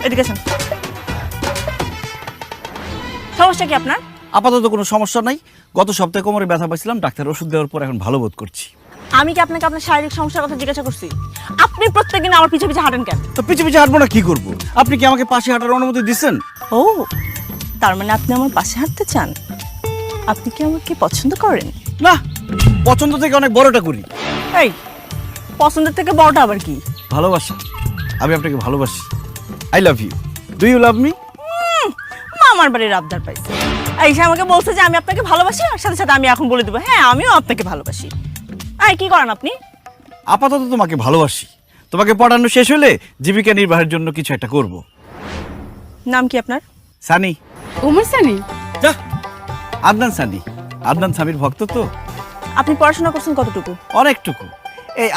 এদিকে আসেন। সমস্যা কি আপনার? আপাতত কোনো সমস্যা নাই। গত সপ্তাহে কোমরে ব্যথা পাইছিলাম, ডাক্তার ওষুধ দেওয়ার পর এখন ভালো বোধ করছি। আমি কি আপনাকে আপনার শারীরিক সমস্যার কথা জিজ্ঞাসা করছি? আপনি প্রত্যেকদিন আমার পিছে পিছে হাঁটেন কেন? তো পিছে পিছে হাঁটবো না কি করবো? আপনি কি আমাকে পাশে হাঁটার অনুমতি দিচ্ছেন? ও, তার মানে আপনি আমার পাশে হাঁটতে চান? আপনি কি আমাকে পছন্দ করেন? না, পছন্দ থেকে অনেক বড়টা করি। এই, পছন্দের থেকে বড়টা আবার কি? ভালোবাসা। আমি আপনাকে ভালোবাসি। I love you. Do you love me? আমার বাড়ির আবদার পাইছে। এই সে আমাকে বলছে যে আমি আপনাকে ভালোবাসি, আর সাথে সাথে আমি এখন বলে দেবো হ্যাঁ আমিও আপনাকে ভালোবাসি। এই কি করেন আপনি? আপাতত তোমাকে ভালোবাসি। তোমাকে পড়ানো শেষ হলে জীবিকা নির্বাহের জন্য কিছু একটা করব। নাম কি আপনার? সানি। উমর সানি? যা, আদনান সানি। আদনান স্বামীর ভক্ত তো। আপনি পড়াশোনা করছেন কতটুকু? অনেকটুকু। এই